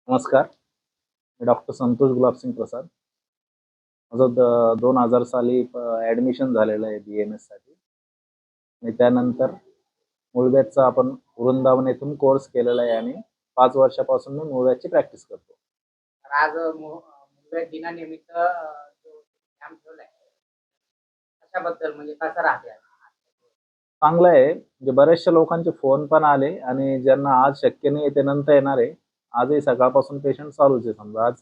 नमस्कार. मी डॉक्टर संतोष गुलाबसिंग प्रसाद. माझं 2000 साली ॲडमिशन झालेलं आहे बी-एम-एससाठी आणि त्यानंतर मूळव्याधचा आपण वृंदावन येथून कोर्स केलेला आहे आणि 5 वर्षापासून मी मूळव्याधची प्रॅक्टिस करतो. तर आज मुंबईत दिनानिमित्त जो कॅम्प ठेवलाय, कशाबद्दल म्हणजे कसं राहते आज? चांगलं आहे, म्हणजे बऱ्याचशा लोकांचे फोन पण आले आणि ज्यांना आज शक्य नाही ते नंतर येणार आहे. आजही सकाळपासून पेशंट चालूच आहे. समजा आज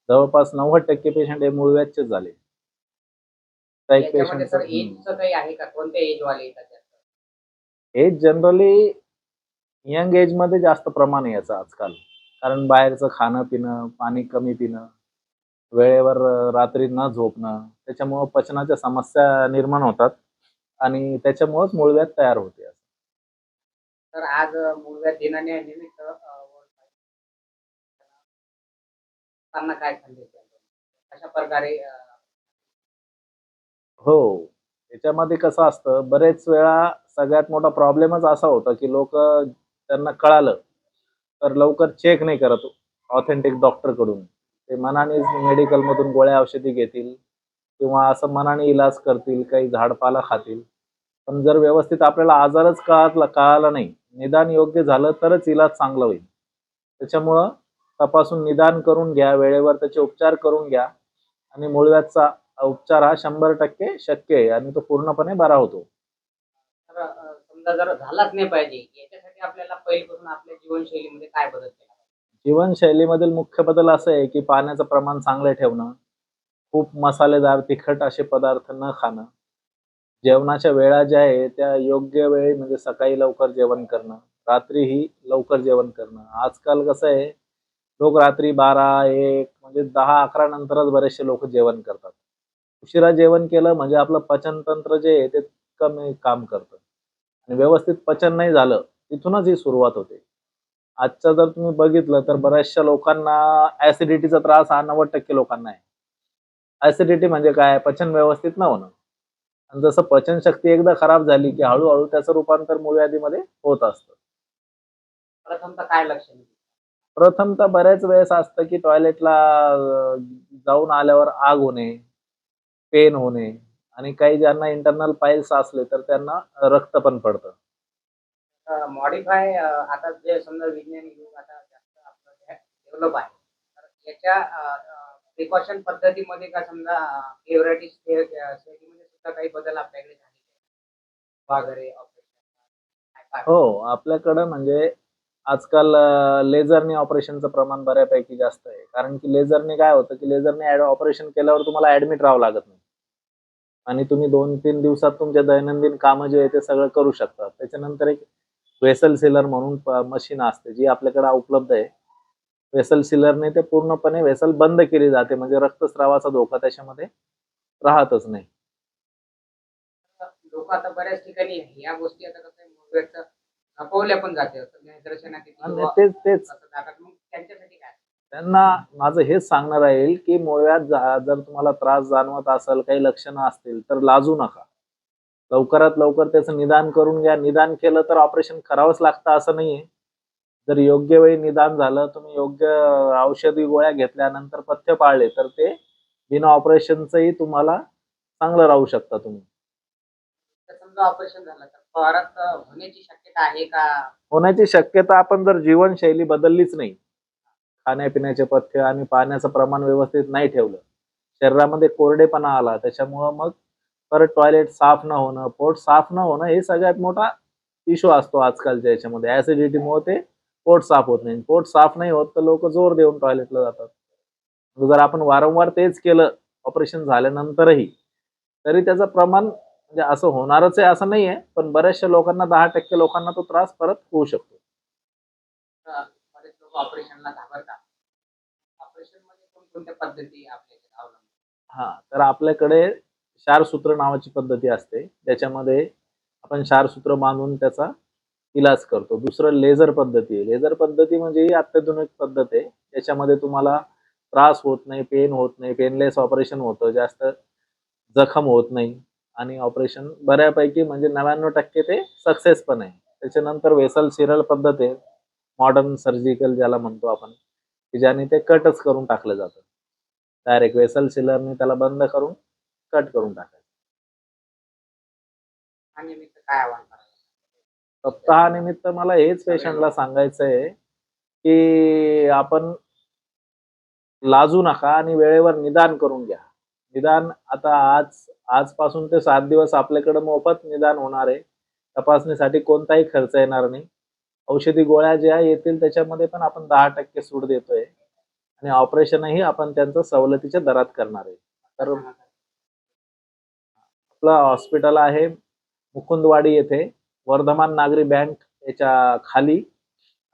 जवळपास 90% पेशंट हे मूळव्याधचेच झाले. काही याच्यामध्ये पेशंटचं सर एजचं काही आहे का? कोणत्या एजवाले येतात जास्त? एज जनरली यंग एजमध्ये जास्त प्रमाण आहे याचं आजकाल. कारण बाहेरचं खाणं-पिणं, पाणी कमी पिणं, वेळेवर रात्री न झोपणं, त्याच्यामुळं पचनाच्या समस्या निर्माण होतात आणि त्याच्यामुळंच मूळव्याध तयार होते. तर आज मूळव्याध दिनानिमित्त त्यांना काय संदेश द्याल? कशा प्रकारे हो. त्याच्यामध्ये कसं असतं, बरेच वेळा सगळ्यात मोठा प्रॉब्लेमच असा होता, की लोकं त्यांना कळालं, तर लवकर चेक नाही करत ऑथेंटिक डॉक्टरकडून. ते मनानेच मेडिकलमधून गोळ्या औषधी घेतील किंवा असं मनाने इलाज करतील, काही झाडपाला खातील. पण जर व्यवस्थित आपल्याला आजारच कळाला नाही, निदान योग्य झालं तरच इलाज चांगला होईल. त्याच्यामुळं तपासून निदान करून घ्या, वेळेवर त्याचे उपचार करून घ्या आणि मूळव्याधचा उपचार हा 100% शक्य आहे आणि तो पूर्णपणे बरा होतो. तर समजा जर झालाच नाही पाहिजे, याच्यासाठी आपल्याला पहिल्यापासून आपल्या जीवनशैलीमध्ये काय बदल केला पाहिजे? जीवनशैलीमधील मुख्य बदल असं आहे, की पाण्याचं प्रमाण चांगलं ठेवणं, खूप मसालेदार, तिखट असे पदार्थ न खाणं, जेवणाच्या वेळा ज्या आहे त्या योग्य वेळी म्हणजे सकाळी लवकर जेवण करणं, रात्रीही लवकर जेवण करणं. आजकाल कसं आहे, लोक रात्री 12-1 म्हणजे 10-11 नंतरच बरेचसे लोकं जेवण करतात. उशिरा जेवण केलं म्हणजे आपलं पचनतंत्र जे आहे ते कमी काम करतं आणि व्यवस्थित पचन नाही झालं, तिथूनच ही सुरुवात होते. आजचं जर तुम्ही बघितलं तर बऱ्याचशा लोकांना ॲसिडिटीचा त्रास हा 90% लोकांना आहे. ॲसिडिटी म्हणजे काय? पचन व्यवस्थित न होणं. आणि जसं पचनशक्ती एकदा खराब झाली, की हळू त्याचं रूपांतर मूळव्याधीमध्ये होत असतं. प्रथमतः काय लक्षणे? प्रथमतः बऱ्याच वेळेस असतं, की टॉयलेटला जाऊन आल्यावर आग होणे, पेन होणे आणि काही ज्यांना इंटर्नल पाईल्स असले, तर त्यांना रक्त पण पडतं. मॉडिफाय आता जे समजा विज्ञानिक युग आता जास्त आपलं डेव्हलप आहे. तर याच्या प्रिकॉशन पद्धतीमध्ये का समजा शेतीमध्ये सुद्धा काही बदल आपल्याकडे झालेले आहेत वगैरे ऑपरेशन काय? हो, आपल्याकडं म्हणजे आजकाल लेझरने ऑपरेशनचं प्रमाण बऱ्यापैकी जास्त आहे. कारण की लेझरने काय होतं, की लेझरने ऑपरेशन केल्यावर तुम्हाला ॲडमिट राहावं लागत नाही आणि तुम्ही 2-3 दिवसात तुमच्या दैनंदिन कामं जे आहे ते सगळं करू शकता. त्याच्यानंतर एक वेसल सीलर म्हणून मशीन असते, जी आपल्याकडे उपलब्ध आहे. वेसल सीलरने ते पूर्णपणे वेसल बंद केली जाते, म्हणजे रक्तस्रावाचा धोका त्याच्यामध्ये राहतच नाही. लोक आता बऱ्याच ठिकाणी या गोष्टी आता कसं आहे मूळव्याध लपवल्या पण जाते. असं निदर्शनात येते आणि किंवा तेच असं दाखवतात. मग त्यांच्यासाठी काय? त्यांना माझं हेच सांगणं राहील, की मुळव्याध जर तुम्हाला त्रास जाणवत असेल, काही लक्षणं असतील, तर लाजू नका. लवकरात लवकर त्याचं निदान करून घ्या. निदान केलं तर ऑपरेशन करावंच लागतं असं नाहीये. जर योग्य वेळी निदान झालं, तुम्ही योग्य औषधी गोळ्या घेतल्यानंतर पथ्य पाळले, तर ते बिना ऑपरेशनचंही तुम्हाला चांगलं राहू शकता तुम्ही. तर समजा ऑपरेशन झालं तर परत होण्याची शक्यता आहे का? होण्याची शक्यता आपण जर जीवनशैली बदललीच नाही, खाण्यापिण्याचे पथ्य आणि पाण्याचं प्रमाण व्यवस्थित नाही ठेवलं, शरीरामध्ये कोरडेपणा आला, त्याच्यामुळं मग परत टॉयलेट साफ न होणं, पोट साफ न होणं हे सगळ्यात मोठा इश्यू असतो आजकालच्या याच्यामध्ये. ॲसिडिटीमुळे ते पोट साफ होत नाही. पोट साफ नाही होत, तर लोकं जोर देऊन टॉयलेटला जातात. जर आपण वारंवार तेच केलं ऑपरेशन झाल्यानंतरही, तरी त्याचं प्रमाण म्हणजे असं होणारच आहे असं नाहीये, पण बऱ्याचशा लोकांना 10% लोकांना तो त्रास परत होऊ शकतो. बरेच लोक ऑपरेशनला घाबरतात. ऑपरेशनमध्ये कोणकोणत्या पद्धती आपल्याकडे अवलंबतात? हां, तर आपल्याकडे क्षारसूत्र नावाची पद्धती असते. त्याच्यामध्ये आपण क्षारसूत्र बांधून त्याचा इलाज करतो. दुसरं लेझर पद्धती आहे. लेझर पद्धती म्हणजे ही अत्याधुनिक पद्धत आहे. त्याच्यामध्ये तुम्हाला त्रास होत नाही, पेन होत नाही, पेनलेस ऑपरेशन होतं. जास्त जखम होत नाही आणि ऑपरेशन बऱ्यापैकी म्हणजे 99% ते सक्सेस पण आहे. त्याच्यानंतर वेसल सिरल पद्धत आहे. मॉडर्न सर्जिकल ज्याला म्हणतो आपण. की ज्याने ते कटच करून टाकलं जातं. डायरेक्ट वेसल सीलरने त्याला बंद करून कट करून टाकायचं. निमित्त काय आव्हान कराल? सप्ताहानिमित्त मला हेच पेशंटला सांगायचं आहे, की आपण लाजू नका आणि वेळेवर निदान करून घ्या. निदान आता आजपासून ते 7 दिवस आपल्याकडे मोफत निदान होणार आहे. तपासणीसाठी कोणताही खर्च येणार नाही. औषधी गोळ्या ज्या येतील त्याच्यामध्ये पण आपण 10% सूट देतोय आणि ऑपरेशनही आपण त्यांचं सवलतीच्या दरात करणार आहे. तर आपलं हॉस्पिटल आहे मुकुंदवाडी येथे, वर्धमान नागरी बँक याच्या खाली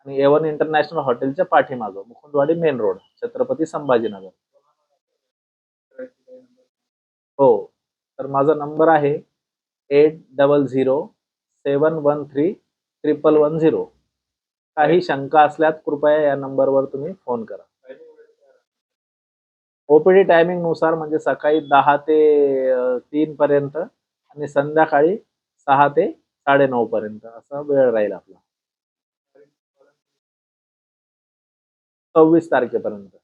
आणि A1 इंटरनॅशनल हॉटेलच्या पाठीमागं, मुकुंदवाडी मेन रोड, छत्रपती संभाजीनगर. हो. तर माझा नंबर आहे 8007131110. काही शंका असल्यास कृपया या नंबरवर तुम्ही फोन करा. ओपीडी टायमिंग नुसार म्हणजे सकाळी 10 ते 3 पर्यंत आणि संध्याकाळी 6 ते 9:30 पर्यंत असा वेळ राहील आपला. 26 तारखेपर्यंत.